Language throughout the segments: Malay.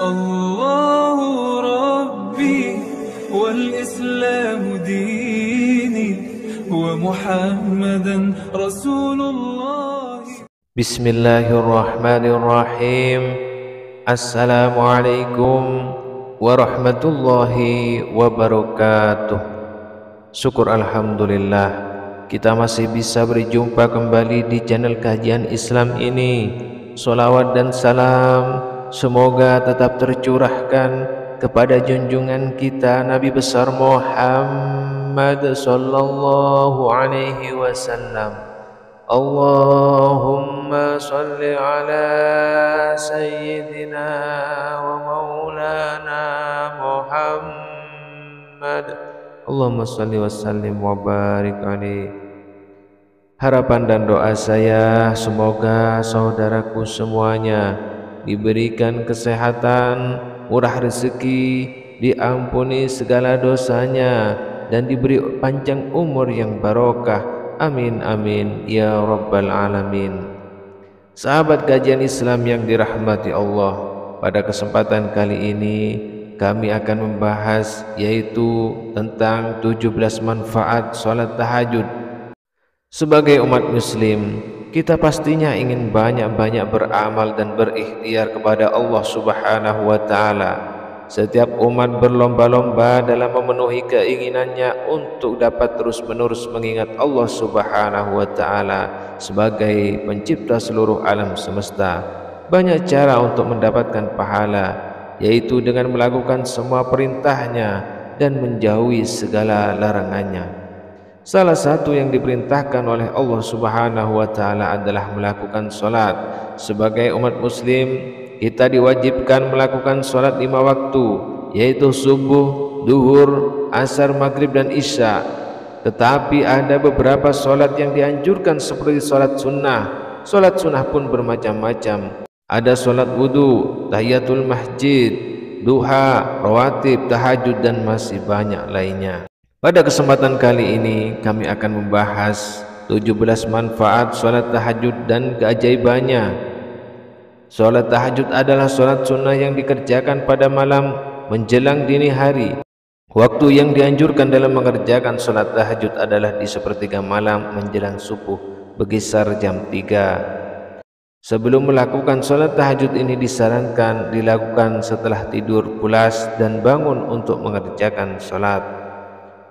الله ربي والإسلام ديني ومحمدا رسول الله. بسم الله الرحمن الرحيم. Assalamualaikum warahmatullahi wabarakatuh. Syukur alhamdulillah kita masih bisa berjumpa kembali di channel kajian Islam ini. Sholawat dan salam semoga tetap tercurahkan kepada junjungan kita Nabi besar Muhammad sallallahu alaihi wasallam. Allahumma salli ala sayyidina wa maulana Muhammad. Allahumma salli wa sallim wa barik alaihi. Harapan dan doa saya semoga saudaraku semuanya diberikan kesehatan, murah rezeki, diampuni segala dosanya, dan diberi panjang umur yang barokah. Amin amin ya rabbal alamin. Sahabat kajian Islam yang dirahmati Allah, pada kesempatan kali ini kami akan membahas yaitu tentang 17 manfaat sholat tahajud. Sebagai umat muslim, kita pastinya ingin banyak-banyak beramal dan berikhtiar kepada Allah Subhanahu wa taala. Setiap umat berlomba-lomba dalam memenuhi keinginannya untuk dapat terus-menerus mengingat Allah Subhanahu wa taala sebagai pencipta seluruh alam semesta. Banyak cara untuk mendapatkan pahala, yaitu dengan melakukan semua perintahnya dan menjauhi segala larangannya. Salah satu yang diperintahkan oleh Allah Subhanahu wa taala adalah melakukan salat. Sebagai umat muslim, kita diwajibkan melakukan salat 5 waktu, yaitu subuh, duhur, asar, maghrib, dan isya. Tetapi ada beberapa salat yang dianjurkan seperti salat sunnah. Salat sunnah pun bermacam-macam. Ada salat wudu, tahiyatul masjid, duha, rawatib, tahajud, dan masih banyak lainnya. Pada kesempatan kali ini kami akan membahas 17 manfaat salat tahajud dan keajaibannya. Salat tahajud adalah salat sunnah yang dikerjakan pada malam menjelang dini hari. Waktu yang dianjurkan dalam mengerjakan salat tahajud adalah di sepertiga malam menjelang subuh, berkisar jam 3. Sebelum melakukan salat tahajud ini disarankan dilakukan setelah tidur pulas dan bangun untuk mengerjakan salat.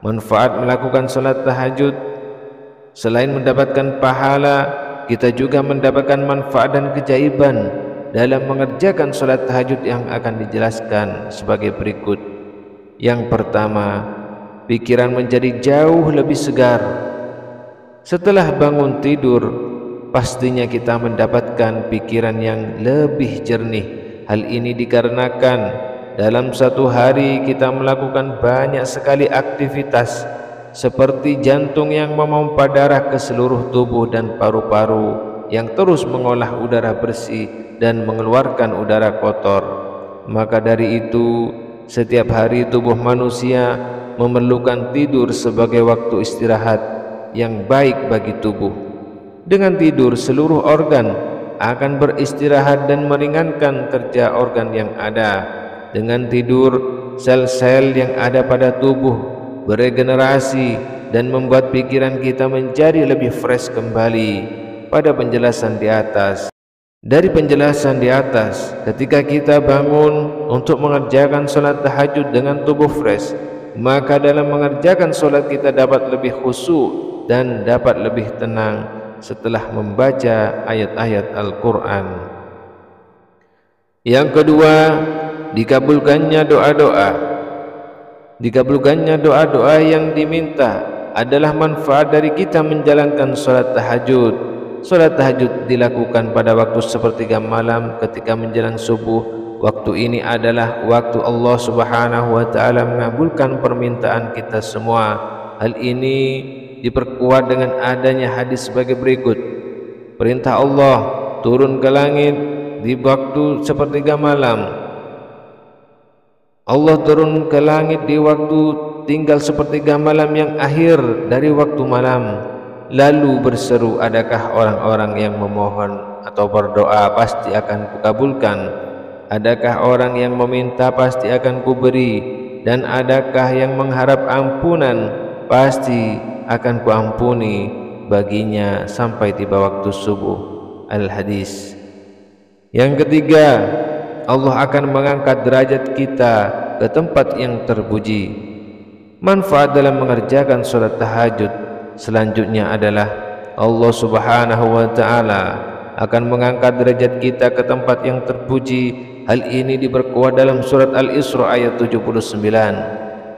Manfaat melakukan salat tahajud: selain mendapatkan pahala, kita juga mendapatkan manfaat dan keajaiban dalam mengerjakan salat tahajud yang akan dijelaskan sebagai berikut. Yang pertama, pikiran menjadi jauh lebih segar. Setelah bangun tidur, pastinya kita mendapatkan pikiran yang lebih jernih. Hal ini dikarenakan dalam satu hari kita melakukan banyak sekali aktivitas, seperti jantung yang memompa darah ke seluruh tubuh dan paru-paru yang terus mengolah udara bersih dan mengeluarkan udara kotor. Maka dari itu, setiap hari tubuh manusia memerlukan tidur sebagai waktu istirahat yang baik bagi tubuh. Dengan tidur, seluruh organ akan beristirahat dan meringankan kerja organ yang ada. Dengan tidur, sel-sel yang ada pada tubuh beregenerasi dan membuat pikiran kita menjadi lebih fresh kembali. Pada penjelasan di atas, dari penjelasan di atas, ketika kita bangun untuk mengerjakan salat tahajud dengan tubuh fresh, maka dalam mengerjakan salat kita dapat lebih khusyuk dan dapat lebih tenang setelah membaca ayat-ayat Al-Quran. Yang kedua, dikabulkannya doa-doa. Dikabulkannya doa-doa yang diminta adalah manfaat dari kita menjalankan salat tahajud. Salat tahajud dilakukan pada waktu sepertiga malam ketika menjelang subuh. Waktu ini adalah waktu Allah Subhanahu wa taala mengabulkan permintaan kita semua. Hal ini diperkuat dengan adanya hadis sebagai berikut. Perintah Allah turun ke langit di waktu sepertiga malam. Allah turun ke langit di waktu tinggal sepertiga malam yang akhir dari waktu malam. Lalu berseru, adakah orang-orang yang memohon atau berdoa pasti akan kukabulkan? Adakah orang yang meminta pasti akan kuberi, dan adakah yang mengharap ampunan pasti akan kuampuni baginya sampai tiba waktu subuh. Al-Hadis. Yang ketiga, Allah akan mengangkat derajat kita ke tempat yang terpuji. Manfaat dalam mengerjakan salat tahajud selanjutnya adalah Allah Subhanahu wa taala akan mengangkat derajat kita ke tempat yang terpuji. Hal ini diperkuat dalam surat Al-Isra ayat 79.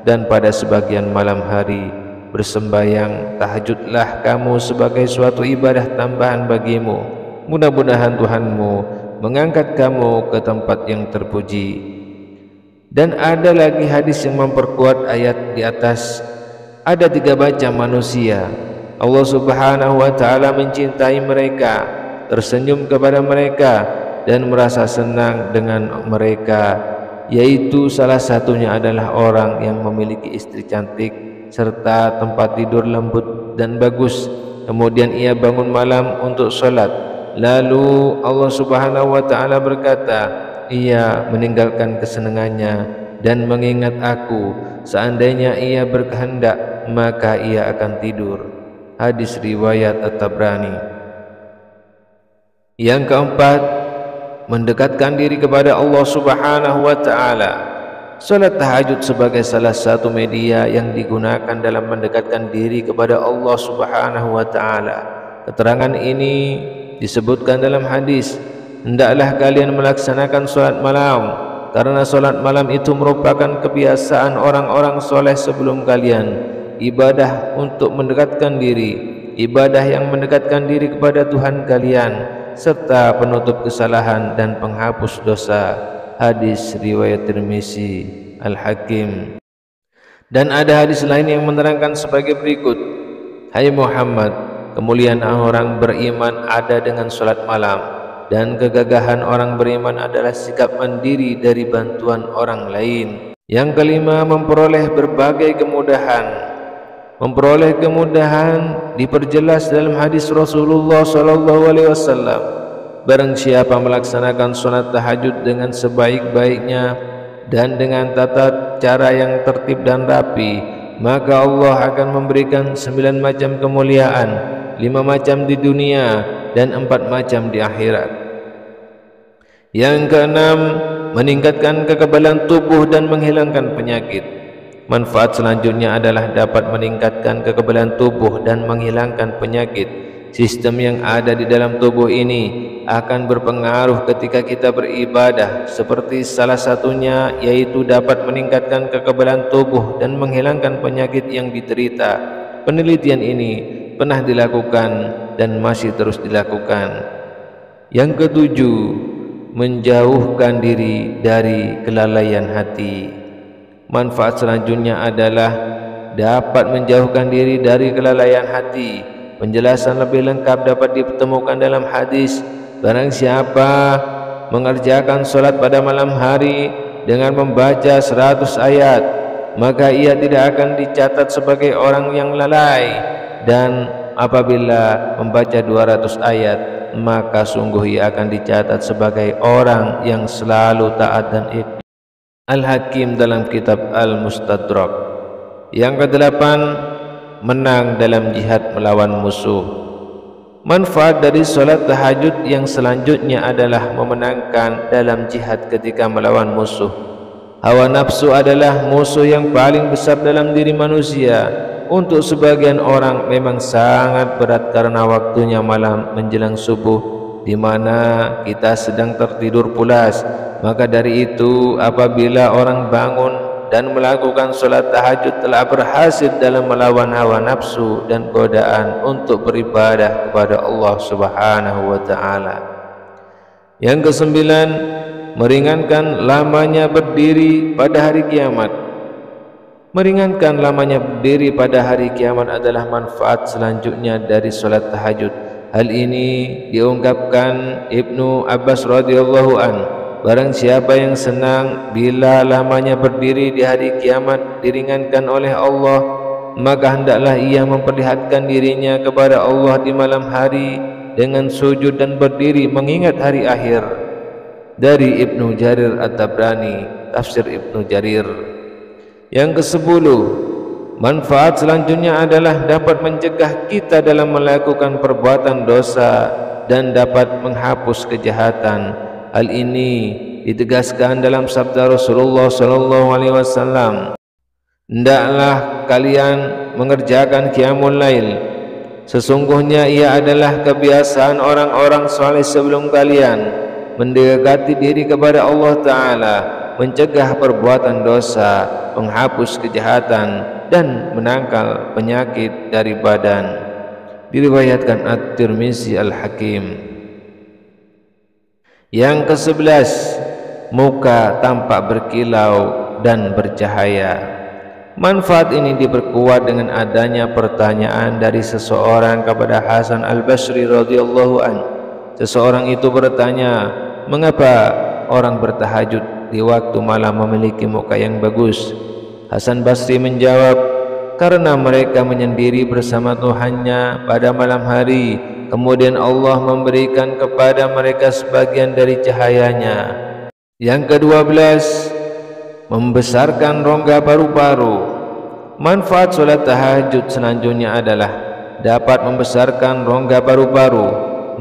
Dan pada sebagian malam hari bersembayang tahajudlah kamu sebagai suatu ibadah tambahan bagimu. Mudah-mudahan Tuhanmu mengangkat kamu ke tempat yang terpuji. Dan ada lagi hadis yang memperkuat ayat di atas. Ada 3 macam manusia. Allah Subhanahu wa taala mencintai mereka, tersenyum kepada mereka, dan merasa senang dengan mereka, yaitu salah satunya adalah orang yang memiliki istri cantik serta tempat tidur lembut dan bagus. Kemudian ia bangun malam untuk sholat. Lalu Allah Subhanahu wa taala berkata, ia meninggalkan kesenangannya dan mengingat aku. Seandainya ia berkehendak, maka ia akan tidur. Hadis riwayat At-Tabrani. Yang keempat, mendekatkan diri kepada Allah Subhanahu wa taala. Salat tahajud sebagai salah satu media yang digunakan dalam mendekatkan diri kepada Allah Subhanahu wa taala. Keterangan ini disebutkan dalam hadis, hendaklah kalian melaksanakan salat malam, karena salat malam itu merupakan kebiasaan orang-orang soleh sebelum kalian. Ibadah untuk mendekatkan diri, ibadah yang mendekatkan diri kepada Tuhan kalian, serta penutup kesalahan dan penghapus dosa. Hadis riwayat Tirmizi, Al-Hakim. Dan ada hadis lain yang menerangkan sebagai berikut. Hai Muhammad, kemuliaan orang beriman ada dengan salat malam, dan kegagahan orang beriman adalah sikap mandiri dari bantuan orang lain. Yang kelima, memperoleh berbagai kemudahan. Memperoleh kemudahan diperjelas dalam hadis Rasulullah SAW. Barang siapa melaksanakan salat tahajud dengan sebaik-baiknya dan dengan tata cara yang tertib dan rapi, maka Allah akan memberikan 9 macam kemuliaan, 5 macam di dunia dan 4 macam di akhirat. Yang keenam, meningkatkan kekebalan tubuh dan menghilangkan penyakit. Manfaat selanjutnya adalah dapat meningkatkan kekebalan tubuh dan menghilangkan penyakit. Sistem yang ada di dalam tubuh ini akan berpengaruh ketika kita beribadah, seperti salah satunya yaitu dapat meningkatkan kekebalan tubuh dan menghilangkan penyakit yang diterita. Penelitian ini pernah dilakukan dan masih terus dilakukan. Yang ketujuh, menjauhkan diri dari kelalaian hati. Manfaat selanjutnya adalah dapat menjauhkan diri dari kelalaian hati. Penjelasan lebih lengkap dapat ditemukan dalam hadis, barang siapa mengerjakan salat pada malam hari dengan membaca 100 ayat, maka ia tidak akan dicatat sebagai orang yang lalai, dan apabila membaca 200 ayat, maka sungguh ia akan dicatat sebagai orang yang selalu taat dan ikhlas. Al-Hakim dalam kitab Al-Mustadrak. Yang kedelapan, menang dalam jihad melawan musuh. Manfaat dari salat tahajud yang selanjutnya adalah memenangkan dalam jihad ketika melawan musuh. Hawa nafsu adalah musuh yang paling besar dalam diri manusia. Untuk sebagian orang memang sangat berat karena waktunya malam menjelang subuh, di mana kita sedang tertidur pulas. Maka dari itu, apabila orang bangun dan melakukan salat tahajud, telah berhasil dalam melawan hawa nafsu dan godaan untuk beribadah kepada Allah Subhanahu wa taala. Yang kesembilan, meringankan lamanya berdiri pada hari kiamat. Meringankan lamanya berdiri pada hari kiamat adalah manfaat selanjutnya dari salat tahajud. Hal ini diungkapkan Ibnu Abbas radhiyallahu an. Barang siapa yang senang bila lamanya berdiri di hari kiamat diringankan oleh Allah, maka hendaklah ia memperlihatkan dirinya kepada Allah di malam hari dengan sujud dan berdiri mengingat hari akhir. dari Ibnu Jarir At-Tabrani, tafsir Ibnu Jarir. Yang ke-10, manfaat selanjutnya adalah dapat mencegah kita dalam melakukan perbuatan dosa dan dapat menghapus kejahatan. Hal ini ditegaskan dalam sabda Rasulullah SAW, "Hendaklah kalian mengerjakan qiyamul lail. Sesungguhnya ia adalah kebiasaan orang-orang saleh sebelum kalian, mendekati diri kepada Allah Ta'ala, mencegah perbuatan dosa, menghapus kejahatan, dan menangkal penyakit dari badan." Diriwayatkan At-Tirmizi Al-Hakim. Yang ke-11, muka tampak berkilau dan bercahaya. Manfaat ini diperkuat dengan adanya pertanyaan dari seseorang kepada Hasan Al-Basri radhiyallahu an. Seseorang itu bertanya, "Mengapa orang bertahajud di waktu malam memiliki muka yang bagus?" Hasan Basri menjawab, "Karena mereka menyendiri bersama Tuhannya pada malam hari, kemudian Allah memberikan kepada mereka sebagian dari cahayanya." Yang ke-12, membesarkan rongga paru-paru. Manfaat solat tahajud selanjutnya adalah dapat membesarkan rongga paru-paru.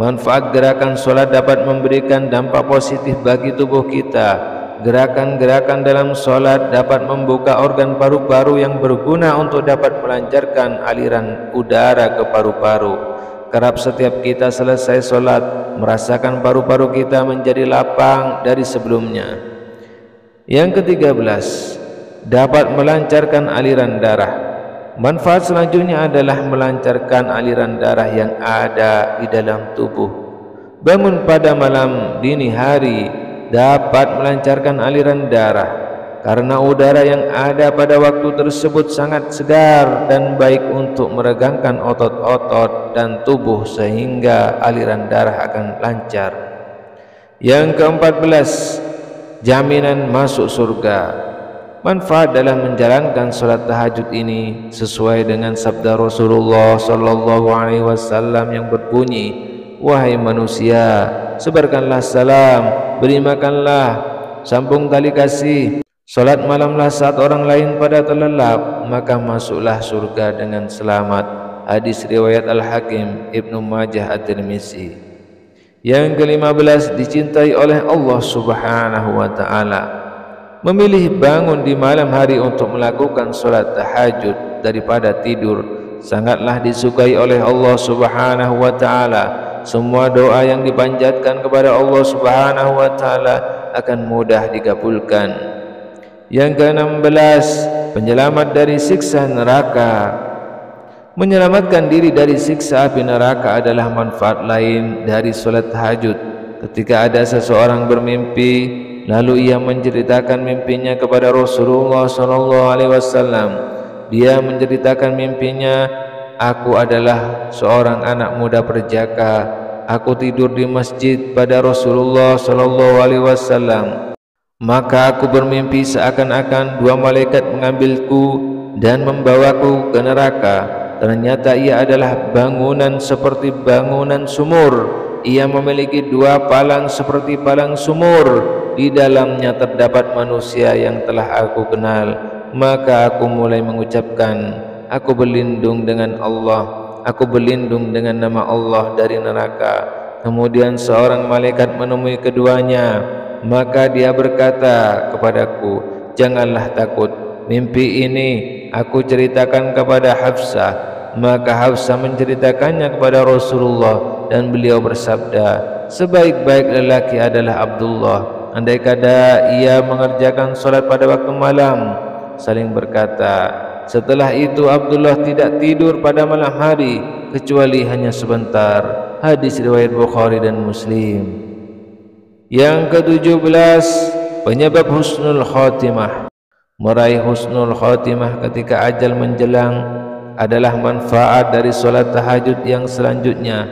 Manfaat gerakan solat dapat memberikan dampak positif bagi tubuh kita. Gerakan-gerakan dalam solat dapat membuka organ paru-paru yang berguna untuk dapat melancarkan aliran udara ke paru-paru. Kerap setiap kita selesai solat merasakan paru-paru kita menjadi lapang dari sebelumnya. Yang ke-13, dapat melancarkan aliran darah. Manfaat selanjutnya adalah melancarkan aliran darah yang ada di dalam tubuh. Bangun pada malam dini hari dapat melancarkan aliran darah, karena udara yang ada pada waktu tersebut sangat segar dan baik untuk meregangkan otot-otot dan tubuh sehingga aliran darah akan lancar. Yang ke-14, jaminan masuk surga. Manfaat dalam menjalankan salat tahajud ini sesuai dengan sabda Rasulullah SAW yang berbunyi, "Wahai manusia, sebarkanlah salam, beri makanlah, sambung tali kasih, salat malamlah saat orang lain pada terlelap, maka masuklah surga dengan selamat." Hadis riwayat Al-Hakim, Ibnu Majah, At-Tirmizi. Yang ke-15, dicintai oleh Allah Subhanahu wa Ta'ala. Memilih bangun di malam hari untuk melakukan salat tahajud daripada tidur sangatlah disukai oleh Allah Subhanahu wa Ta'ala. Semua doa yang dipanjatkan kepada Allah Subhanahu wa Ta'ala akan mudah dikabulkan. Yang ke-16, penyelamat dari siksa neraka. Menyelamatkan diri dari siksa api neraka adalah manfaat lain dari salat tahajud. Ketika ada seseorang bermimpi lalu ia menceritakan mimpinya kepada Rasulullah SAW, dia menceritakan mimpinya, "Aku adalah seorang anak muda perjaka. Aku tidur di masjid pada Rasulullah SAW. Maka aku bermimpi seakan-akan dua malaikat mengambilku dan membawaku ke neraka. Ternyata ia adalah bangunan seperti bangunan sumur. Ia memiliki dua palang seperti palang sumur. Di dalamnya terdapat manusia yang telah aku kenal. Maka aku mulai mengucapkan, aku berlindung dengan Allah, aku berlindung dengan nama Allah dari neraka. Kemudian seorang malaikat menemui keduanya, maka dia berkata kepadaku, janganlah takut, mimpi ini aku ceritakan kepada Hafsah. Maka Hafsah menceritakannya kepada Rasulullah dan beliau bersabda, sebaik-baik lelaki adalah Abdullah. Andai kata ia mengerjakan salat pada waktu malam. Saling berkata, setelah itu Abdullah tidak tidur pada malam hari kecuali hanya sebentar. Hadis riwayat Bukhari dan Muslim. Yang ke-17, penyebab husnul khatimah. Meraih husnul khatimah ketika ajal menjelang adalah manfaat dari salat tahajud yang selanjutnya.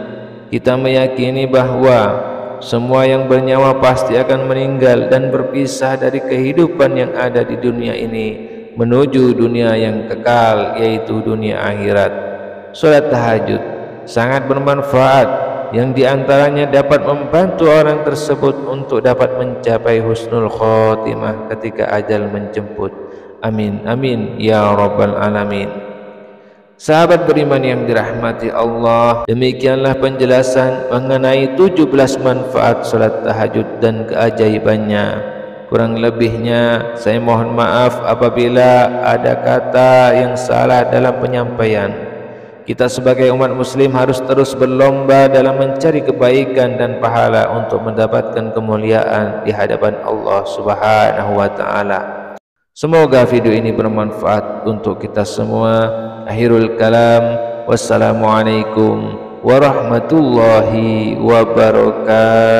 Kita meyakini bahwa semua yang bernyawa pasti akan meninggal dan berpisah dari kehidupan yang ada di dunia ini menuju dunia yang kekal, yaitu dunia akhirat. Salat tahajud sangat bermanfaat yang diantaranya dapat membantu orang tersebut untuk dapat mencapai husnul khotimah ketika ajal menjemput. Amin amin ya rabbal alamin. Sahabat beriman yang dirahmati Allah, demikianlah penjelasan mengenai 17 manfaat salat tahajud dan keajaibannya. Kurang lebihnya saya mohon maaf apabila ada kata yang salah dalam penyampaian. Kita sebagai umat muslim harus terus berlomba dalam mencari kebaikan dan pahala untuk mendapatkan kemuliaan di hadapan Allah Subhanahu wa taala. Semoga video ini bermanfaat untuk kita semua. Akhirul kalam, wassalamualaikum warahmatullahi wabarakatuh.